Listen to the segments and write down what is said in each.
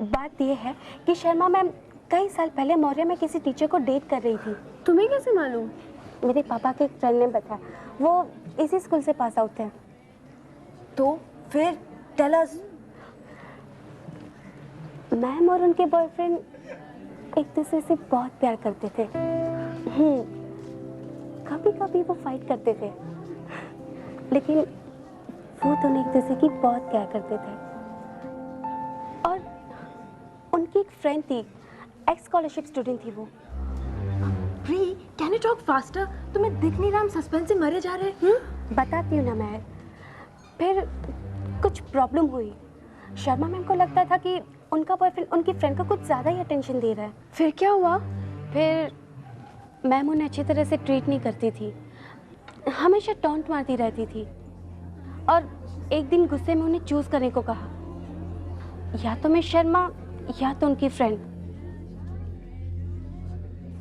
बात यह है कि शर्मा मैम कई साल पहले मौर्य में किसी टीचर को डेट कर रही थी। तुम्हें कैसे मालूम? मेरे पापा के एक फ्रेंड ने बताया, वो इसी स्कूल से पास आउट थे। तो फिर टेल अस। मैम और उनके बॉयफ्रेंड एक दूसरे से बहुत प्यार करते थे। कभी कभी वो फाइट करते थे, लेकिन वो दोनों एक दूसरे की बहुत प्यार करते थे। और उनकी एक फ्रेंड थी, एक्स स्कॉलरशिप स्टूडेंट थी वो। Pre, can you talk faster? तुम्हें दिख नहीं रहा हम सस्पेंस से मरे जा रहे हैं? बताती हूँ ना मैं। फिर कुछ प्रॉब्लम हुई। शर्मा मैम को लगता था कि उनका बॉयफ्रेंड उनकी फ्रेंड को कुछ ज़्यादा ही अटेंशन दे रहा है। फिर क्या हुआ? फिर मैम उन्हें अच्छी तरह से ट्रीट नहीं करती थी, हमेशा टॉन्ट मारती रहती थी। और एक दिन गुस्से में उन्हें चूज करने को कहा, या तो मैं शर्मा या तो उनकी फ्रेंड।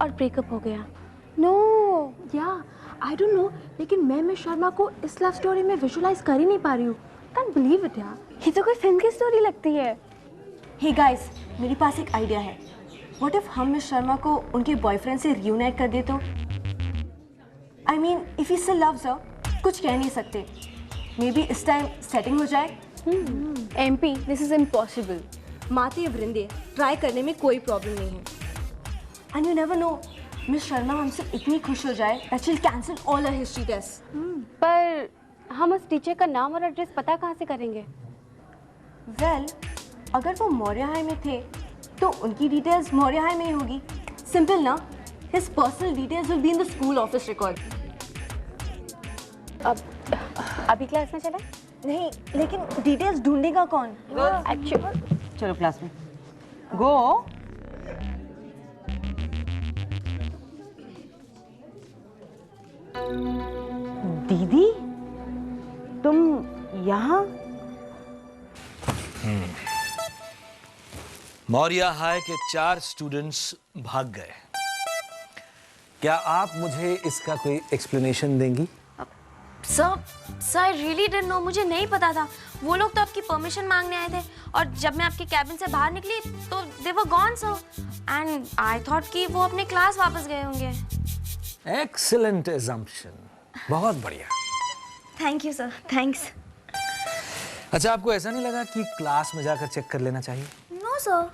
और ब्रेकअप हो गया। नो या आई डोंट नो, लेकिन मैं शर्मा को इस लव स्टोरी में विजुलाइज कर ही नहीं पा रही हूँ। कैन बिलीव इट यार, ये तो कोई फिल्म की स्टोरी लगती है। हे गाइस, मेरे पास एक आइडिया है। व्हाट इफ हम मिस शर्मा को उनके बॉयफ्रेंड से रियूनाइट कर दे तो? I mean if he still loves her, कुछ कह नहीं सकते। मे बी इस टाइम सेटिंग हो जाए। MP, this is impossible. माते वृंदे, ट्राई करने में कोई प्रॉब्लम नहीं है। And you never know, miss Sharma हमसे इतनी खुश हो जाए that she will cancel all her history test. पर हम उस टीचर का नाम और एड्रेस पता कहाँ से करेंगे? वेल, अगर वो मौर्य हाई में थे तो उनकी डिटेल्स मौर्य हाई में ही होगी। सिंपल ना। His personal details will be in the school office record. अब अभी क्लास में चले? नहीं, लेकिन डिटेल्स ढूंढेगा कौन? एक्चुअली चलो क्लास में गो। दीदी, तुम यहाँ? मौर्य हाई के 4 स्टूडेंट्स भाग गए। क्या आप मुझे इसका कोई एक्सप्लेनेशन देंगी? Sir I really didn't know, मुझे नहीं पता था। वो लोग तो आपकी परमिशन मांगने आए थे और जब मैं आपके कैबिन से बाहर निकली तो they were gone sir, and I thought कि वो अपने क्लास वापस गए होंगे। एक्सीलेंट assumption, बहुत बढ़िया। Thank you sir, thanks. अच्छा, आपको ऐसा नहीं लगा कि क्लास में जाकर चेक कर लेना चाहिए? No sir.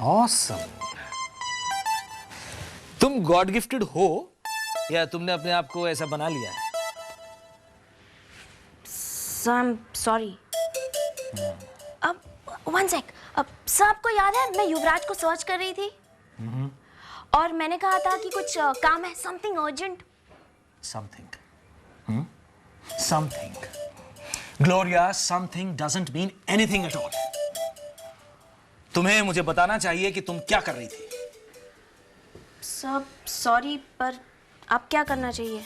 ऑसम। तुम गॉड गिफ्टेड हो या तुमने अपने आप को ऐसा बना लिया है? Sir I am sorry. अब वन सेक, अब सर आपको याद है मैं युवराज को सर्च कर रही थी और मैंने कहा था कि कुछ काम है, something urgent. Something. Something. Gloria, something doesn't mean anything at all. तुम्हें मुझे बताना चाहिए कि तुम क्या कर रही थी। सर सॉरी, पर अब क्या करना चाहिए?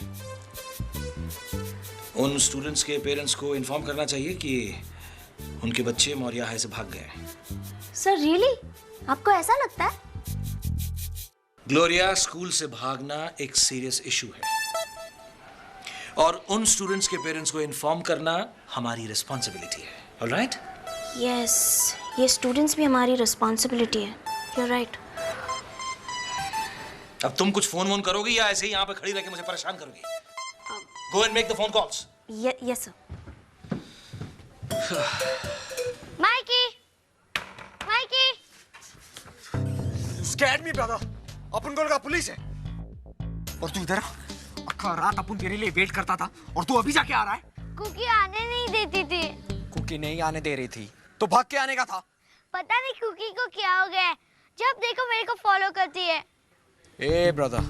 उन स्टूडेंट्स के पेरेंट्स को इन्फॉर्म करना चाहिए कि उनके बच्चे मौर्य हाई से भाग गए। Sir really? आपको ऐसा लगता है? ग्लोरिया, स्कूल से भागना एक सीरियस इशू है और उन स्टूडेंट्स के पेरेंट्स को इन्फॉर्म करना हमारी रिस्पॉन्सिबिलिटी है। ऑलराइट? यस, ये स्टूडेंट्स भी हमारी रिस्पॉन्सिबिलिटी है। You right. अब तुम कुछ फोन वोन करोगी या ऐसे ही यहाँ पे खड़ी रह के मुझे परेशान करोगी? Go and make the phone calls. Yes sir. Mikey, Mikey. Scared me, brother. अपन को लगा पुलिस है और तू इधर अक्खा रात अपन तेरे लिए वेट करता था और तू अभी जाके आ रहा है? कुकी आने नहीं देती थी। कुकी नहीं आने दे रही थी तो भाग के आने का था। पता नहीं कुकी को क्या हो गया है, जब देखो मेरे को फॉलो करती है। ए ब्रदर,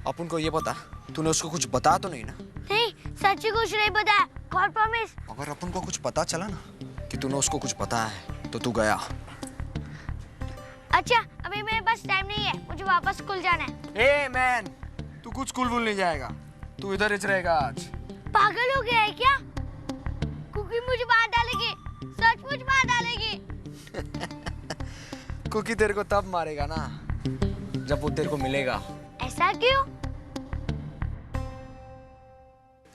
अपन को ये पता तूने उसको कुछ बता तो नहीं ना? नहीं, सच्ची कुछ नहीं बताया, गॉड प्रॉमिस। अगर अपन को कुछ पता चला ना कि तूने उसको कुछ बताया है तो तू गया। अच्छा, अभी मेरे पास टाइम नहीं है, मुझे वापस स्कूल जाना है। ए मैन, तू कुछ स्कूल वूल नहीं जाएगा, तू इधर ही रहेगा आज। पागल हो गया है क्या? कुकी मुझे मार डालेगी, सचमुच मार डालेगी। कुकी तेरे को तब मारेगा ना जब वो तेरे को मिलेगा। ऐसा क्यों?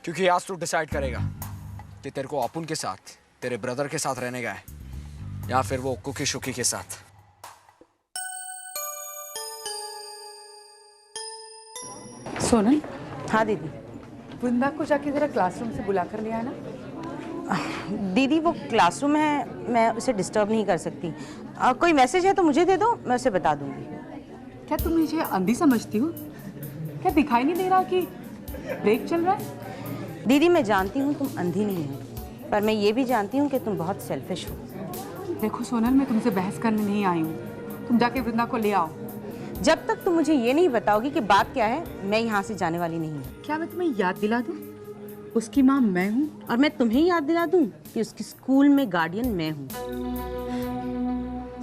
क्योंकि आज तू डिसाइड करेगा कि तेरे को अपुन के साथ, तेरे ब्रदर के साथ रहने का है या फिर वो कुकी शुकी के साथ। सोनल। हाँ दीदी। वृंदा को जाके जरा क्लासरूम से बुला कर ले आना। दीदी वो क्लासरूम है, मैं उसे डिस्टर्ब नहीं कर सकती। कोई मैसेज है तो मुझे दे दो, मैं उसे बता दूंगी। क्या तुम मुझे अंधी समझती हो? क्या दिखाई नहीं दे रहा कि ब्रेक चल रहा है? दीदी मैं जानती हूँ तुम अंधी नहीं हो, पर मैं ये भी जानती हूँ कि तुम बहुत सेल्फिश हो। देखो सोनल, मैं तुमसे बहस करने नहीं आई हूँ। तुम जाके वृंदा को ले आओ। जब तक तुम मुझे ये नहीं बताओगी कि बात क्या है, मैं यहाँ से जाने वाली नहीं हूँ। क्या मैं तुम्हें याद दिला दूँ? उसकी माँ मैं हूँ। और मैं तुम्हें याद दिला दूँ कि उसकी स्कूल में गार्डियन मैं हूँ।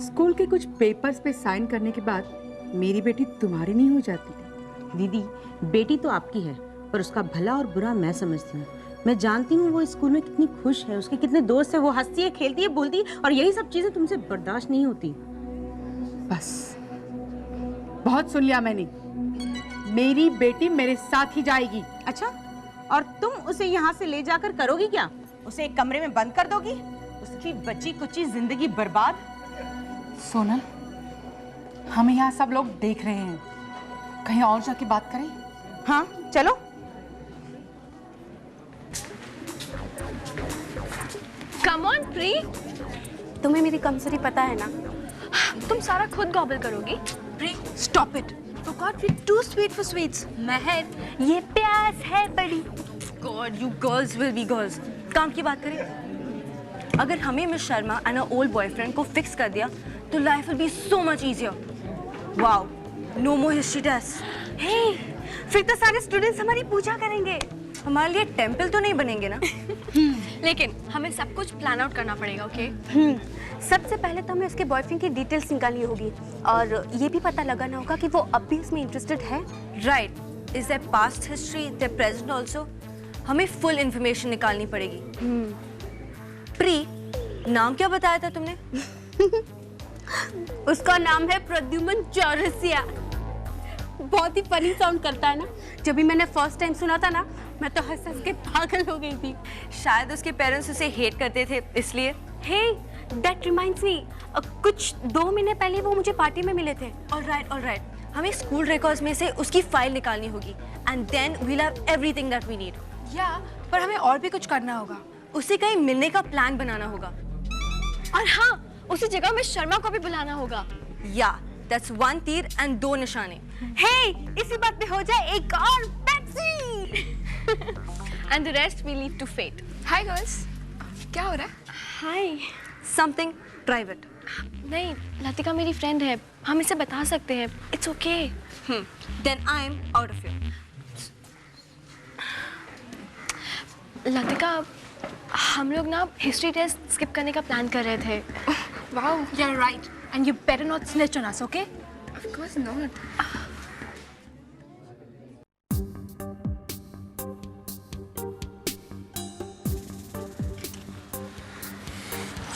स्कूल के कुछ पेपर्स पे साइन करने के बाद मेरी बेटी तुम्हारी नहीं हो जाती। दीदी बेटी तो आपकी है, पर उसका भला और बुरा मैं समझती हूँ। मैं जानती हूँ वो स्कूल में कितनी खुश है, उसके कितने दोस्त है, वो हंसती है, खेलती है, बोलती है, और यही सब चीजें तुमसे बर्दाश्त नहीं होती। बस बहुत सुन लिया मैंने। मेरी बेटी मेरे साथ ही जाएगी। अच्छा, और तुम उसे यहाँ से ले जाकर करोगी क्या? उसे एक कमरे में बंद कर दोगी? उसकी बची कुची जिंदगी बर्बाद। सोनल, हमें यहाँ सब लोग देख रहे हैं, कहीं और जाके बात करें? हाँ चलो। कम ऑन प्री, तुम्हें मेरी कमजोरी पता है ना। तुम सारा खुद गॉबल करोगी। Pre stop it, for god we too sweet for sweets. महर, ये प्यास है बड़ी। God you girls will be girls. काम की बात करें, अगर हमें miss Sharma and a old boyfriend को फिक्स कर दिया तो life will be so much easier. Wow, no more history test. Hey, फिर तो सारे स्टूडेंट्स हमारी पूजा करेंगे। हमारे लिए टेंपल तो नहीं बनेंगे ना? लेकिन हमें सब कुछ प्लान आउट करना पड़ेगा, ओके? सबसे पहले तो हमें उसके बॉयफ्रेंड की डिटेल्स निकालनी होगी और ये भी पता लगाना होगा कि वो अब भी उसमें इंटरेस्टेड है। Right, is there past history, there present also? हमें फुल इंफॉर्मेशन निकालनी पड़ेगी। प्री, नाम क्या बताया था तुमने? उसका नाम है प्रद्युमन चौरसिया। बहुत ही फनी साउंड करता है ना। जब भी मैंने फर्स्ट टाइम सुना था ना, मैं तो हंस हंस के पागल हो गई थी। शायद उसके पेरेंट्स उसे हेट करते थे इसलिए। हे, दैट रिमाइंड्स मी, कुछ 2 महीने पहले वो मुझे पार्टी में मिले थे। ऑलराइट, हमें स्कूल रिकॉर्ड्स में से उसकी फाइल निकालनी होगी and then we'll have everything that we need. या पर हमें और भी कुछ करना होगा। उसे कहीं मिलने का प्लान बनाना होगा। और हाँ, उसी जगह में शर्मा को भी बुलाना होगा। या दैट्स 1 तीर एंड 2 निशाने। हे, इसी बात पे हो जाए एक और Pepsi. And the rest we leave to fate. Hi girls, क्या हो रहा है? हाय। Something private. नहीं, लतिका मेरी फ्रेंड है, हम इसे बता सकते हैं। It's okay. Then I am out of here. Latika, हम लोग ना हिस्ट्री टेस्ट स्किप करने का प्लान कर रहे थे। Wow, you're right. And you better not snitch on us, okay? Of course not.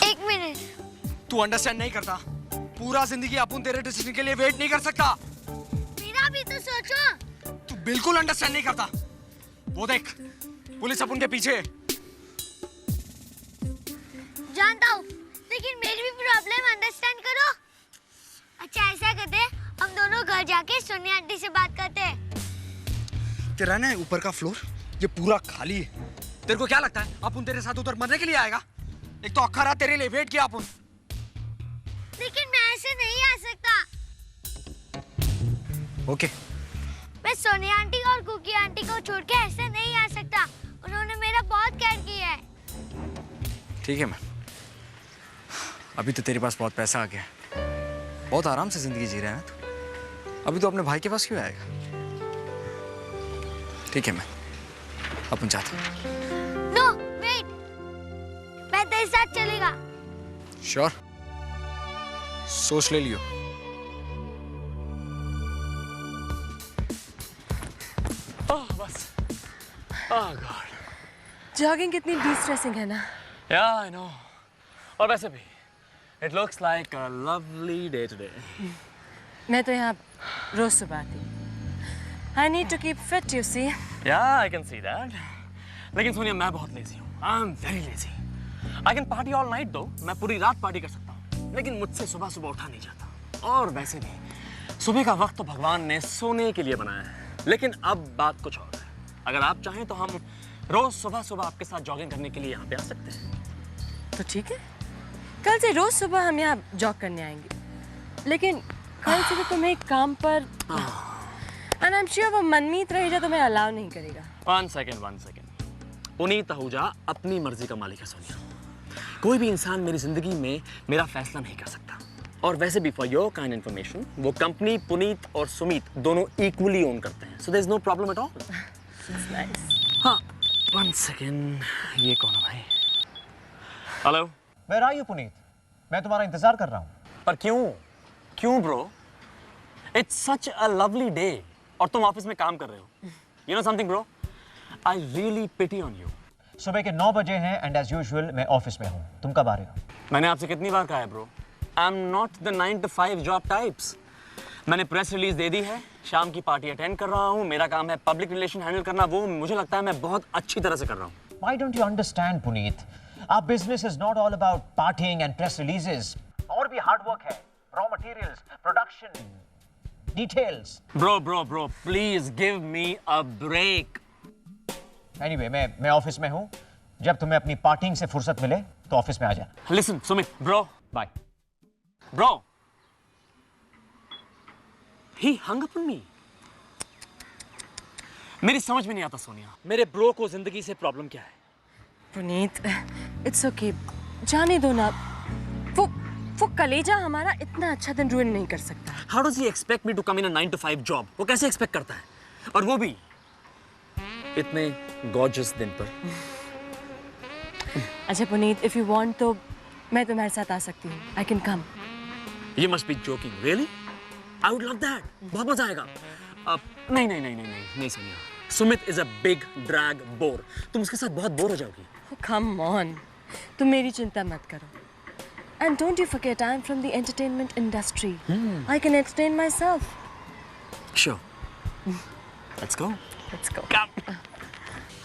एक मिनट, तू अंडरस्टैंड नहीं करता। पूरा जिंदगी अपन तेरे डिसीजन के लिए वेट नहीं कर सकता। मेरा भी तो सोचो। तू बिल्कुल अंडरस्टैंड नहीं करता। वो देख, पुलिस अपन के पीछे है। जानता हूँ, लेकिन मेरी भी प्रॉब्लम अंडरस्टैंड करो। अच्छा ऐसा करते हैं, हम दोनों घर जाके सोनिया आंटी से बात करते हैं। तेरा ना ऊपर का फ्लोर ये पूरा खाली है। तेरे को क्या लगता है अपन तेरे साथ उधर मरने के लिए आएगा? एक तो अक्खा रात तेरे लिए वेट किया अपन। लेकिन मैं ऐसे नहीं आ सकता। ओके। मैं सोनिया आंटी और कुकी आंटी को छोड़ के ऐसे नहीं आ सकता। उन्होंने मेरा बहुत केयर किया है। ठीक है, मैं अभी तो तेरे पास बहुत पैसा आ गया, बहुत आराम से जिंदगी जी रहा है तू। अभी तो अपने भाई के पास क्यों आएगा? ठीक है, मैं अपन चाहते हैं। नो वेट, मैं तेरे साथ चलेगा। श्योर? सोच ले लियो। बस। गॉड। जॉगिंग कितनी डिस्ट्रेसिंग है ना। या आई नो। और वैसे भी it looks like a lovely day today. मैं तो यहाँ रोज सुबह आती हूँ। I need to keep fit, you see. Yeah, I can see that. लेकिन सोनिया मैं बहुत लेजी हूँ। I am very lazy. I can party all night दो, मैं पूरी रात पार्टी कर सकता हूँ, लेकिन मुझसे सुबह सुबह उठा नहीं जाता। और वैसे भी सुबह का वक्त तो भगवान ने सोने के लिए बनाया है। लेकिन अब बात कुछ और है। अगर आप चाहें तो हम रोज सुबह सुबह आपके साथ जॉगिंग करने के लिए यहाँ पे आ सकते हैं। तो ठीक है, कल से रोज सुबह हम यहाँ जॉग करने आएंगे। लेकिन कल से तो तुम्हें काम पर एंड आई एम श्योर वो मनमीत रहेगा तुम्हें अलाउ नहीं करेगा। One second. पुनीत आहूजा अपनी मर्जी का मालिक है सोनिया। कोई भी इंसान मेरी जिंदगी में मेरा फैसला नहीं कर सकता। और वैसे भी फॉर योर काइंड इन्फॉर्मेशन, वो कंपनी पुनीत और सुमित दोनों इक्वली ओन करते हैं। So there is no problem at all. हाँ, वन सेकेंड, ये कौन है भाई? Hello, where are you Puneet? मैं तुम्हारा इंतजार कर रहा हूँ। पर क्यों bro? It's such a lovely day और तुम ऑफिस में काम कर रहे हो। You know something bro, I really pity on you. सुबह के 9 बजे हैं एंड एज यूजुअल मैं ऑफिस में हूँ। तुम कब आ रहे हो? मैंने आपसे कितनी बार कहा है bro, I am not the 9 to 5 job types. मैंने प्रेस रिलीज दे दी है, शाम की पार्टी अटेंड कर रहा हूँ। मेरा काम है पब्लिक रिलेशन हैंडल करना, वो मुझे लगता है मैं बहुत अच्छी तरह से कर रहा हूँ। Why don't you understand, Puneet? Our business is not all about partying and press releases. और भी hard work है, raw materials, production, details. Bro, please give me a break. Anyway, मैं ऑफिस में हूँ। जब तुम्हें अपनी पार्टिंग से फुर्सत मिले तो ऑफिस में आ जाना। Listen, Sumit, bro. Bye. Bro. He hung up on me. मेरी समझ में नहीं आता सोनिया, मेरे ब्रो को जिंदगी से प्रॉब्लम क्या है? पुनीत, इट्स ओके, जाने दो ना। वो कलेजा हमारा इतना अच्छा दिन रुइन नहीं कर सकता। How does he expect me to come in a 9 to 5 job? वो कैसे एक्सपेक्ट करता है? और वो भी इतने गॉर्जियस दिन पर। अच्छा पुनीत, इफ यू वांट तो मैं तुम्हारे साथ आ सकती हूँ। I can come. You must be joking, really? I would love that. बहुत मजा आएगा। नहीं Sonia, Sumit is a big drag bore. तुम उसके साथ बहुत बोर हो जाओगी। Come on, तुम मेरी चिंता मत करो। And don't you forget, I am from the entertainment industry. I can explain myself. Sure. Let's go. Let's go. Come.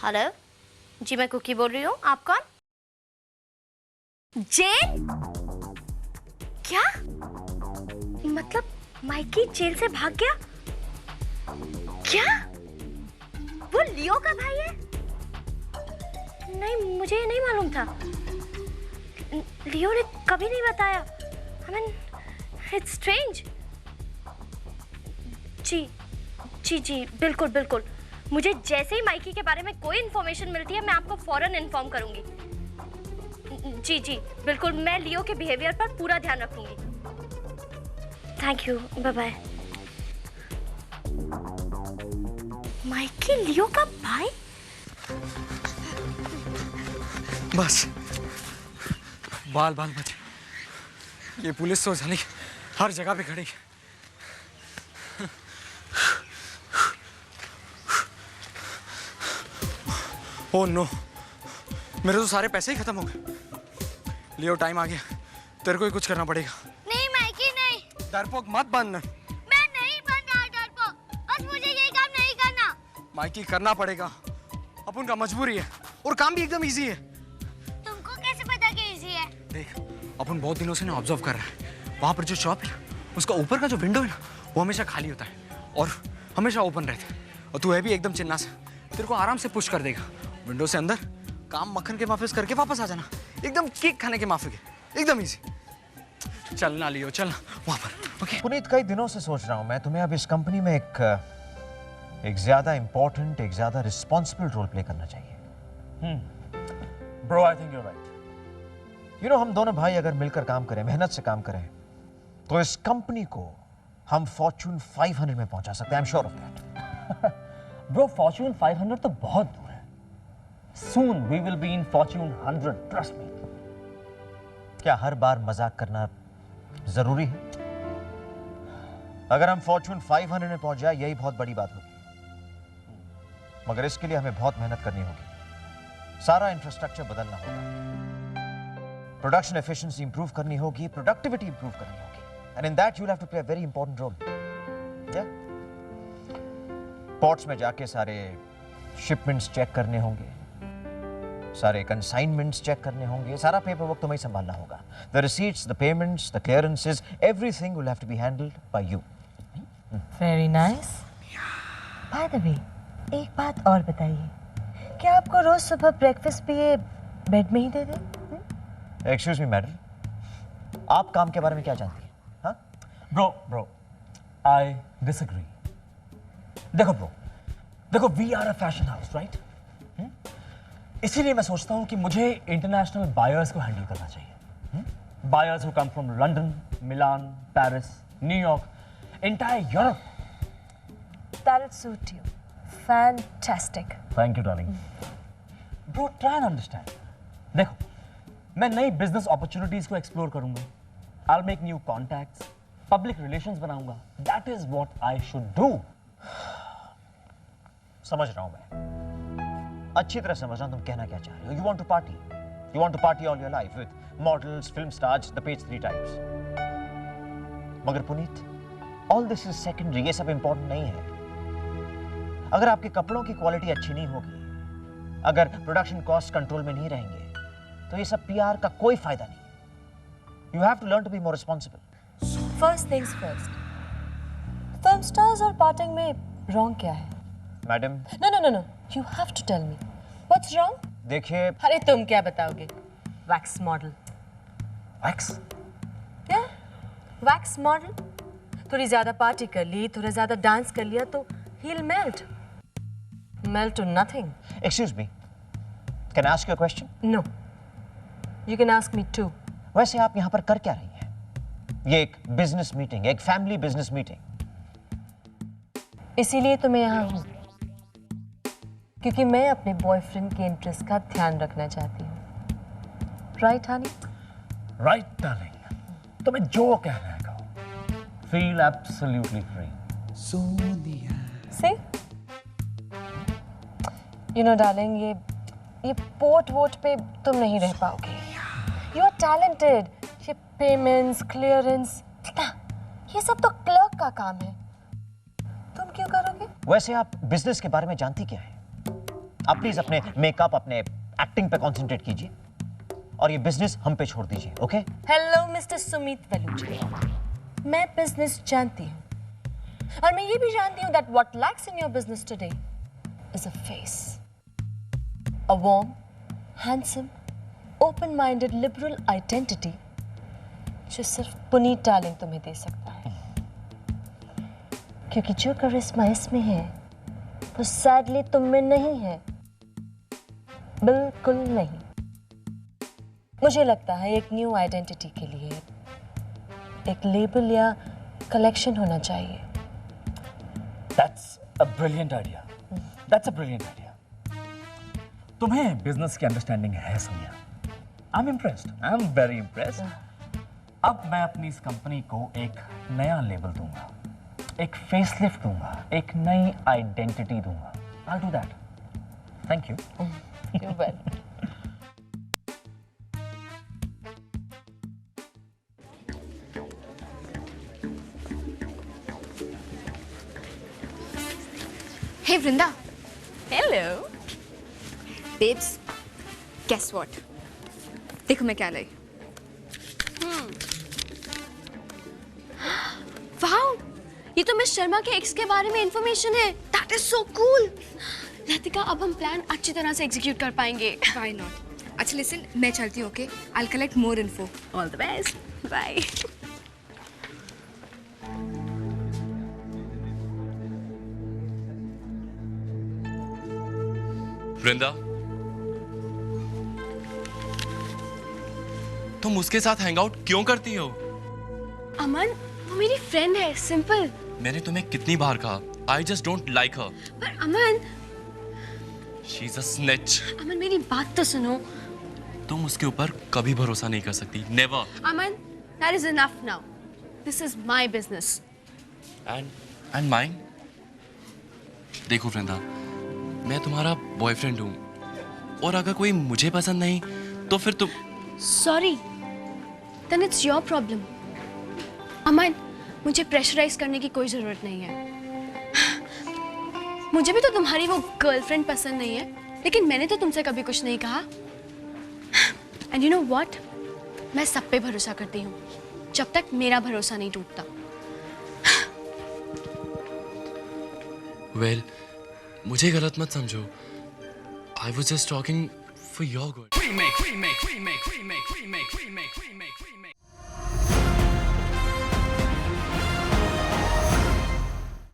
Hello जी, मैं कुकी बोल रही हूँ। आप कौन? जेल? क्या मतलब माइकी जेल से भाग गया? क्या वो लियो का भाई है? नहीं, मुझे ये नहीं मालूम था। लियो ने कभी नहीं बताया। I mean, it's strange. जी, बिल्कुल। मुझे जैसे ही माइकी के बारे में कोई इन्फॉर्मेशन मिलती है मैं आपको फौरन इन्फॉर्म करूंगी। जी, बिल्कुल, मैं लियो के बिहेवियर पर पूरा ध्यान रखूंगी। Thank you, bye bye. Mikey Leo का भाई? बस बाल बच। ये पुलिस तो जाने हर जगह पे खड़ी है। ओह नो, मेरे तो सारे पैसे ही खत्म हो गए। लियो, टाइम आ गया, तेरे को ही कुछ करना पड़ेगा। नहीं माइकी, नहीं। डरपोक मत बन। मैं नहीं बन रहा डरपोक, बस मुझे ये काम नहीं करना। माइकी, करना पड़ेगा, अपन का मजबूरी है और काम भी एकदम इजी है। तुमको कैसे पता कि इजी है? देख, अपन बहुत दिनों से ना ऑब्जर्व कर रहा है, वहां पर जो शॉप है उसका ऊपर का जो विंडो है ना, वो हमेशा खाली होता है और हमेशा ओपन रहता है। और तू है भी एकदम चिन्ना सा, तेरे को आराम से पुश कर देगा विंडो से अंदर। काम मक्खन के माफिक करके वापस आ जाना, एकदम केक खाने के माफिक है, एकदम इजी। चल ना लियो, चल वहां पर। ओके पुनीत, कई दिनों से सोच रहा हूँ मैं तुम्हें अब इस कंपनी में एक ज्यादा इंपॉर्टेंट, एक ज्यादा रिस्पॉन्सिबल रोल प्ले करना चाहिए। Bro, I think you are right. You know, हम दोनों भाई अगर मिलकर काम करें, मेहनत से काम करें, तो इस कंपनी को हम फॉर्च्यून 500 में पहुंचा सकते हैं। I am sure of that. Bro, Fortune 500 तो बहुत दूर है। Soon we will be in Fortune 100, trust me. क्या हर बार मजाक करना जरूरी है? अगर हम फॉर्च्यून 500 में पहुंच जाए, यही बहुत बड़ी बात होगी। मगर इसके लिए हमें बहुत मेहनत करनी होगी, सारा इंफ्रास्ट्रक्चर बदलना होगा, प्रोडक्शन एफिशिएंसी इंप्रूव करनी होगी, प्रोडक्टिविटी इंप्रूव करनी होगी, and in that you will have to play a very important role. Ports में जाके सारे शिपमेंट्स चेक करने होंगे, सारे कंसाइनमेंट्स चेक करने होंगे, सारा पेपर वर्क तुम्हें संभालना होगा. The receipts, the payments, the clearances, everything will have to be handled by you. Very nice. By the way, एक बात और बताइए, क्या आपको रोज सुबह ब्रेकफास्ट भी ये बेड में ही दे दे? एक्सक्यूज मी मैडम, आप काम के बारे में क्या जानती हैं? हाँ? Bro I disagree. देखो we are a fashion house, right? इसीलिए मैं सोचता हूँ कि मुझे इंटरनेशनल बायर्स को हैंडल करना चाहिए. Buyers who come from London, Milan, Paris, New York, entire Europe. That'll suit you. Fantastic. Thank you darling. Bro try and understand. देखो, मैं नई बिजनेस अपॉर्चुनिटीज को एक्सप्लोर करूंगा. I'll make new contacts, public relations बनाऊंगा. That is what I should do. समझ रहा हूं मैं, अच्छी तरह समझ रहा हूं तुम कहना क्या चाह रहे हो. You want to party all your life with models, film stars, the page 3 types. मगर Puneet, all this is secondary. ये सब important नहीं है. अगर आपके कपड़ों की क्वालिटी अच्छी नहीं होगी, अगर प्रोडक्शन कॉस्ट कंट्रोल में नहीं रहेंगे, तो ये सब पीआर का कोई फायदा नहीं. You have to learn to be more responsible. First things first. Film stars और parting में wrong क्या है? Madam. No. You have to tell me. What's wrong? देखिए. अरे तुम क्या बताओगे? Wax model. Wax? Yeah. Wax model. थोड़ी ज्यादा पार्टी कर ली, थोड़ा ज्यादा डांस कर लिया तो he'll melt. Melt to nothing. Excuse me. Can I ask you a question? No. You can ask me too. वैसे आप यहाँ पर कर क्या रही हैं? ये एक बिजनेस मीटिंग, एक फैमिली बिजनेस मीटिंग. इसीलिए तो मैं यहाँ हूँ, क्योंकि मैं अपने बॉयफ्रेंड के इंटरेस्ट का ध्यान रखना चाहती हूँ. Right honey? Right darling. तुम्हें जो कहना है कहो. Feel absolutely free. See? You know darling, ये पोर्ट वोट पे तुम नहीं रह पाओगे. You are talented. ये पेमेंट्स, क्लियरेंस, ये सब तो क्लर्क का काम है. तुम क्यों करोगे? वैसे आप बिजनेस के बारे में जानती क्या है? आप प्लीज अपने मेकअप, अपने एक्टिंग पे कंसंट्रेट कीजिए और ये बिजनेस हम पे छोड़ दीजिए, okay? Hello mister Sumit Veluja. मैं बिजनेस जानती हूँ और मैं ये भी जानती हूँ that what lacks in your business today is a face. A warm, handsome, open-minded, liberal identity जो सिर्फ पुनीत डार्लिंग तुम्हें दे सकता है. क्योंकि जो करिश्मा इसमें है वो सैडली तुम में नहीं है. बिल्कुल नहीं. मुझे लगता है एक न्यू आइडेंटिटी के लिए एक लेबल या कलेक्शन होना चाहिए. That's a brilliant idea. That's a brilliant idea. तुम्हें बिजनेस की अंडरस्टैंडिंग है Sonia. I'm impressed. I'm very impressed. अब मैं अपनी इस कंपनी को एक नया लेबल दूंगा, एक फेसलिफ्ट दूंगा, एक नई आइडेंटिटी दूंगा. I'll do that. Thank you. You're welcome. Hey Vrinda. Hello. Babes, guess what? देखो मैं क्या लाई. वाओ, ये तो मिस शर्मा के एक्स के बारे में इंफॉर्मेशन है. That is so cool. Latika, अब हम प्लान अच्छी तरह से एग्जीक्यूट कर पाएंगे. Why not? अच्छा लिसन, मैं चलती हूँ. Okay, I'll collect more info. All the best. Bye. Vrinda, तुम उसके साथ हैंग आउट क्यों करती हो? अमन, वो मेरी फ्रेंड है, सिंपल. मैंने तुम्हें कितनी बार कहा, I just don't like her. पर अमन, She's a snitch. अमन मेरी बात तो सुनो. तुम उसके ऊपर कभी भरोसा नहीं कर सकती. Never. Aman, that is enough now. This is my business. And mine? देखो वृंदा, मैं तुम्हारा बॉयफ्रेंड हूँ और अगर कोई मुझे पसंद नहीं तो फिर तुम. Sorry. Then it's your problem. अमन, मुझे प्रेशराइज करने की कोई जरूरत नहीं है. मुझे भी तो तुम्हारी वो गर्लफ्रेंड पसंद नहीं है, लेकिन मैंने तो तुमसे कभी कुछ नहीं कहा. एंड यू नो व्हाट, मैं सब पे भरोसा करती हूँ जब तक मेरा भरोसा नहीं टूटता। वेल, मुझे गलत मत समझो। I was just talking for your good.